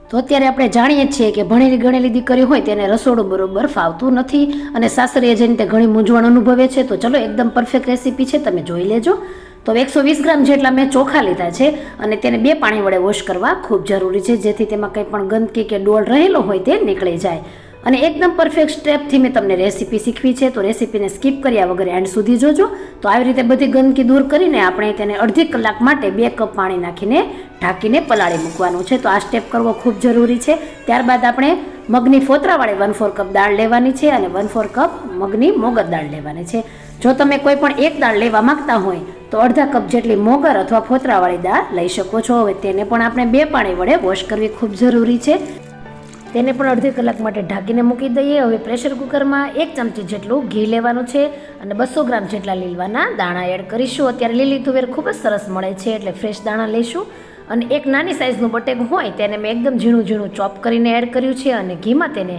તો અત્યારે આપણે જાણીએ છીએ કે ભણેલી ગણેલી દીકરી હોય તેને રસોડું બરોબર ફાવતું નથી અને સાસરીએ જઈને તે ઘણી મૂંઝવણ અનુભવે છે. તો ચલો એકદમ પરફેક્ટ રેસીપી છે, તમે જોઈ લેજો. તો 120 ગ્રામ જેટલા મેં ચોખા લીધા છે અને તેને 2 પાણી વડે વોશ કરવા ખૂબ જરૂરી છે, જેથી તેમાં કંઈ પણ ગંદકી કે ડોળ રહેલો હોય તે નીકળી જાય. અને એકદમ પરફેક્ટ સ્ટેપથી મેં તમને રેસીપી શીખવી છે, તો રેસીપીને સ્કીપ કર્યા વગર એન્ડ સુધી જોજો. તો આવી રીતે બધી ગંદકી દૂર કરીને આપણે તેને અડધી કલાક માટે 2 કપ પાણી નાખીને ઢાંકીને પલાળી મૂકવાનું છે. તો આ સ્ટેપ કરવો ખૂબ જરૂરી છે. ત્યારબાદ આપણે મગની ફોતરાવાળી 1/4 કપ દાળ લેવાની છે અને 1/4 કપ મગની મોગર દાળ લેવાની છે. જો તમે કોઈ પણ એક દાળ લેવા માંગતા હોય તો અડધા કપ જેટલી મોગર અથવા ફોતરાવાળી દાળ લઈ શકો છો. હવે તેને પણ આપણે 2 પાણી વડે વોશ કરવી ખૂબ જરૂરી છે. તેને પણ અડધી કલાક માટે ઢાંકીને મૂકી દઈએ. હવે પ્રેશર કુકરમાં 1 ચમચી જેટલું ઘી લેવાનું છે અને 200 ગ્રામ જેટલા લીલવાના દાણા એડ કરીશું. અત્યારે લીલી તુવેર ખૂબ જ સરસ મળે છે એટલે ફ્રેશ દાણા લઈશું. અને એક નાની સાઇઝનું બટેકું હોય તેને મેં એકદમ ઝીણું ઝીણું ચોપ કરીને એડ કર્યું છે અને ઘીમાં તેને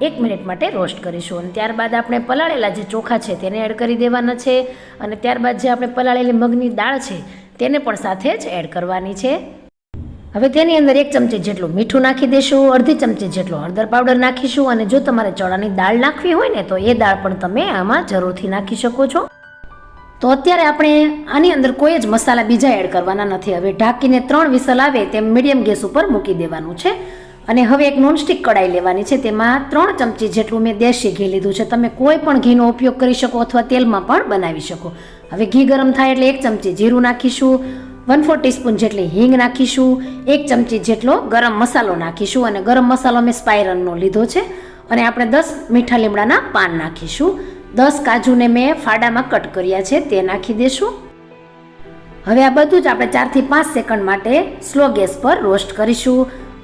1 મિનિટ માટે રોસ્ટ કરીશું. અને ત્યારબાદ આપણે પલાળેલા જે ચોખા છે તેને એડ કરી દેવાના છે અને ત્યારબાદ જે આપણે પલાળેલી મગની દાળ છે તેને પણ સાથે જ એડ કરવાની છે. હવે તેની અંદર 1 ચમચી જેટલું મીઠું નાખી દઈશું, અડધી ચમચી જેટલો હળદર પાવડર નાખીશું અને જો તમારે ચણાની દાળ નાખવી હોય ને તો એ દાળ પણ તમે આમાં જરૂરથી નાખી શકો છો. તો અત્યારે આપણે આની અંદર કોઈ જ મસાલા બીજા એડ કરવાના નથી. હવે ઢાંકીને 3 વિસલ આવે તેમ મીડિયમ ગેસ ઉપર મૂકી દેવાનું છે. અને હવે એક નોનસ્ટિક કડાઈ લેવાની છે, તેમાં 3 ચમચી જેટલું મેં દેશી ઘી લીધું છે. તમે કોઈ પણ ઘીનો ઉપયોગ કરી શકો અથવા તેલમાં પણ બનાવી શકો. હવે ઘી ગરમ થાય એટલે 1 ચમચી જીરું નાખીશું, 1/4 ટીસ્પૂન જેટલી હિંગ નાખીશું, 1 ચમચી જેટલો ગરમ મસાલો નાખીશું અને ગરમ મસાલો મેં સ્પાઇરનનો લીધો છે. અને આપણે 10 મીઠા લીમડાના પાન નાખીશું. 10 કાજુને મેં ફાડામાં કટ કર્યા છે તે નાખી દઈશું. હવે આ બધું જ આપણે 4 થી 5 સેકન્ડ માટે સ્લો ગેસ પર રોસ્ટ કરીશું.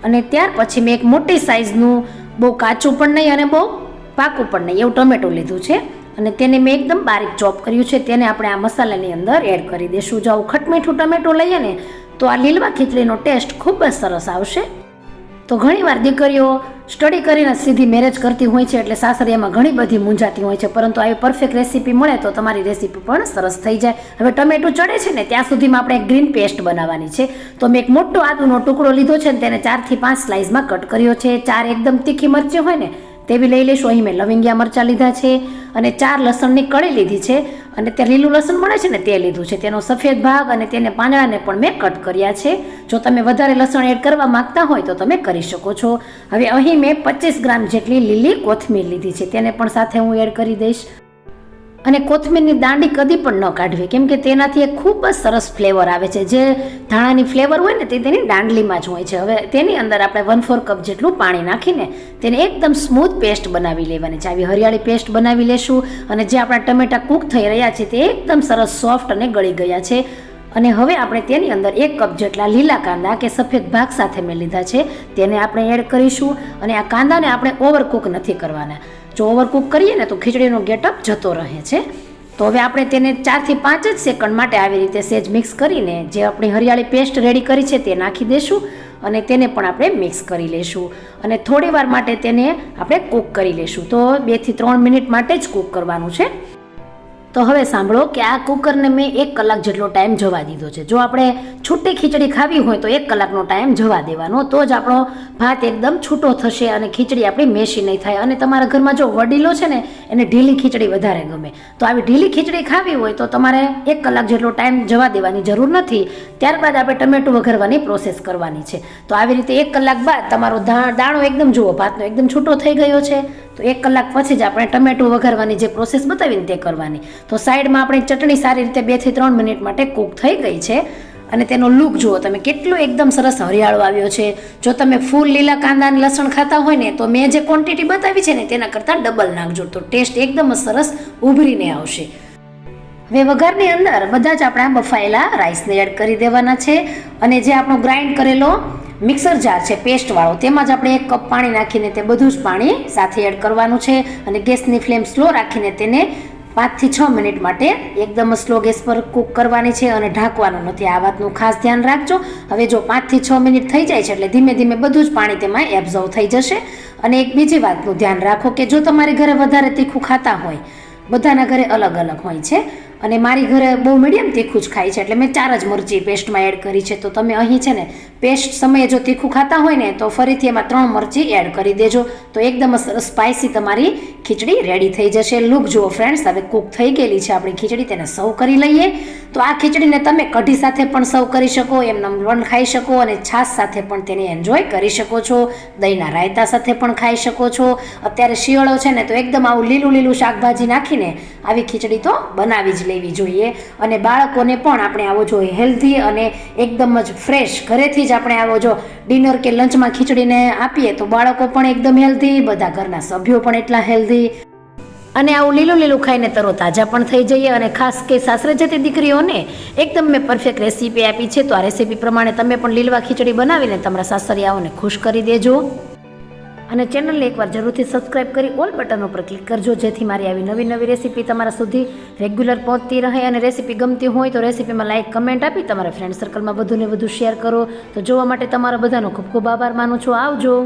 અને ત્યાર પછી મેં એક મોટી સાઇઝનું, બહુ કાચું પણ નહીં અને બહુ પાકું પણ નહીં એવું ટમેટું લીધું છે અને તેને મેં એકદમ બારીક ચોપ કર્યું છે. તેને આપણે આ મસાલાની અંદર એડ કરી દઈશું. જો આવું ખટમીઠું ટમેટું લઈએ ને તો આ લીલવા ખીચડીનો ટેસ્ટ ખૂબ જ સરસ આવશે. તો ઘણીવાર દીકરીઓ સ્ટડી કરીને સીધી મેરેજ કરતી હોય છે એટલે સાસરિયામાં ઘણી બધી મૂંઝાતી હોય છે, પરંતુ આવી પરફેક્ટ રેસીપી મળે તો તમારી રેસીપી પણ સરસ થઈ જાય. હવે ટમેટું ચડે છે ને ત્યાં સુધીમાં આપણે ગ્રીન પેસ્ટ બનાવવાની છે. તો મેં એક મોટો આદુનો ટુકડો લીધો છે ને તેને 4 થી 5 સ્લાઇસમાં કટ કર્યો છે. 4 એકદમ તીખી મરચી હોય ને તેવી લઈ લઈશું. અહીં મેં લવિંગિયા મરચાં લીધા છે અને 4 લસણની કળી લીધી છે અને ત્યાં લીલું લસણ મળે છે ને તે લીધું છે. તેનો સફેદ ભાગ અને તેને પાંદડાને પણ મેં કટ કર્યા છે. જો તમે વધારે લસણ એડ કરવા માંગતા હોય તો તમે કરી શકો છો. હવે અહીં મેં 25 ગ્રામ જેટલી લીલી કોથમીર લીધી છે, તેને પણ સાથે હું એડ કરી દઈશ. અને કોથમીરની દાંડી કદી પણ ન કાઢવી, કેમ કે તેનાથી એક ખૂબ જ સરસ ફ્લેવર આવે છે. જે ધાણાની ફ્લેવર હોય ને તે તેની દાંડલીમાં જ હોય છે. હવે તેની અંદર આપણે 1/4 કપ જેટલું પાણી નાખીને તેને એકદમ સ્મૂથ પેસ્ટ બનાવી લેવાની છે. આવી હરિયાળી પેસ્ટ બનાવી લેશું. અને જે આપણા ટમેટા કૂક થઈ રહ્યા છે તે એકદમ સરસ સોફ્ટ અને ગળી ગયા છે. અને હવે આપણે તેની અંદર 1 કપ જેટલા લીલા કાંદા કે સફેદ ભાગ સાથે મેં લીધા છે તેને આપણે એડ કરીશું. અને આ કાંદાને આપણે ઓવરકુક નથી કરવાના. જો ઓવરકુક કરીએ ને તો ખીચડીનો ગેટઅપ જતો રહે છે. તો હવે આપણે તેને 4 થી 5 જ સેકન્ડ માટે આવી રીતે સેજ મિક્સ કરીને જે આપણી હરિયાળી પેસ્ટ રેડી કરી છે તે નાખી દઈશું અને તેને પણ આપણે મિક્સ કરી લઈશું. અને થોડી વાર માટે તેને આપણે કૂક કરી લઈશું. તો 2 થી 3 મિનિટ માટે જ કૂક કરવાનું છે. તો હવે સાંભળો કે આ કુકરને મેં 1 કલાક જેટલો ટાઈમ જવા દીધો છે. જો આપણે છૂટી ખીચડી ખાવી હોય તો 1 કલાકનો ટાઈમ જવા દેવાનો, તો જ આપણો ભાત એકદમ છૂટો થશે અને ખીચડી આપણી મેશી નહીં થાય. અને તમારા ઘરમાં જો વડીલો છે ને એને ઢીલી ખીચડી વધારે ગમે, તો આવી ઢીલી ખીચડી ખાવી હોય તો તમારે 1 કલાક જેટલો ટાઈમ જવા દેવાની જરૂર નથી. ત્યારબાદ આપણે ટમેટું વઘારવાની પ્રોસેસ કરવાની છે. તો આવી રીતે 1 કલાક બાદ તમારો દાણો એકદમ જુઓ ભાતનો એકદમ છૂટો થઈ ગયો છે. તો 1 કલાક પછી જ આપણે ટમેટું વઘારવાની જે પ્રોસેસ બતાવીને તે કરવાની. તો સાઈડમાં આપણી ચટણી સારી રીતે 2 થી 3 મિનિટ માટે કૂક થઈ ગઈ છે. અને તેનો લુક જુઓ તમે, કેટલો એકદમ સરસ હરિયાળો આવ્યો છે. જો તમે ફૂલ લીલા કાંદા અને લસણ ખાતા હોય ને તો મેં જે ક્વોન્ટિટી બતાવી છે ને તેના કરતાં ડબલ નાખજો, તો ટેસ્ટ એકદમ સરસ ઉભરીને આવશે. હવે વઘારની અંદર બધા જ આપણા બફાયેલા રાઈસને એડ કરી દેવાના છે. અને જે આપણો ગ્રાઇન્ડ કરેલો મિક્સર જાર છે પેસ્ટવાળો, તેમાં જ આપણે 1 કપ પાણી નાખીને તે બધું જ પાણી સાથે એડ કરવાનું છે. અને ગેસની ફ્લેમ સ્લો રાખીને તેને 5 થી 6 મિનિટ માટે એકદમ સ્લો ગેસ પર કૂક કરવાની છે અને ઢાંકવાનું નથી. આ વાતનું ખાસ ધ્યાન રાખજો. હવે જો 5 થી 6 મિનિટ થઈ જાય છે એટલે ધીમે ધીમે બધું જ પાણી તેમાં એબ્ઝોર્વ થઈ જશે. અને એક બીજી વાતનું ધ્યાન રાખો કે જો તમારી ઘરે વધારે તીખું ખાતા હોય, બધાના ઘરે અલગ અલગ હોય છે, અને મારી ઘરે બહુ મીડિયમ તીખું જ ખાય છે એટલે મેં 4 જ મરચી પેસ્ટમાં એડ કરી છે. તો તમે અહીં છે ને પેસ્ટ સમયે જો તીખું ખાતા હોય ને તો ફરીથી એમાં 3 મરચી એડ કરી દેજો. તો એકદમ સરસ સ્પાઇસી તમારી ખીચડી રેડી થઈ જશે. લુક જુઓ ફ્રેન્ડ્સ, હવે કૂક થઈ ગયેલી છે આપણી ખીચડી. તેને સર્વ કરી લઈએ. તો આ ખીચડીને તમે કઢી સાથે પણ સર્વ કરી શકો, એમને પણ ખાઈ શકો અને છાશ સાથે પણ તેને એન્જોય કરી શકો છો. દહીંના રાયતા સાથે પણ ખાઈ શકો છો. અત્યારે શિયાળો છે ને તો એકદમ આવું લીલું લીલું શાકભાજી નાખીને આવી ખીચડી તો બનાવી જ લેવી જોઈએ. અને બાળકોને પણ આપણે આવો જો હેલ્ધી અને એકદમ જ ફ્રેશ ઘરેથી જ આપણે આવો જો ડિનર કે લંચમાં ખીચડીને આપીએ તો બાળકો પણ એકદમ હેલ્ધી, બધા ઘરના સભ્યો પણ એટલા હેલ્ધી અને આવું લીલું લીલું ખાઈને તરો તાજા પણ થઈ જઈએ. અને ખાસ કે સાસરે જતી દીકરીઓને એકદમ મેં પરફેક્ટ રેસીપી આપી છે. તો આ રેસીપી પ્રમાણે તમે પણ લીલવા ખીચડી બનાવીને તમારા સાસરિયાઓને ખુશ કરી દેજો. અને ચેનલને એકવાર જરૂરથી સબસ્ક્રાઇબ કરી ઓલ બટન ઉપર ક્લિક કરજો, જેથી મારી આવી નવી નવી રેસીપી તમારા સુધી રેગ્યુલર પહોંચતી રહે. અને રેસીપી ગમતી હોય તો રેસીપીમાં લાઇક કમેન્ટ આપી તમારા ફ્રેન્ડ સર્કલમાં વધુને વધુ શેર કરો. તો જોવા માટે તમારા બધાનો ખૂબ ખૂબ આભાર માનું છું. આવજો.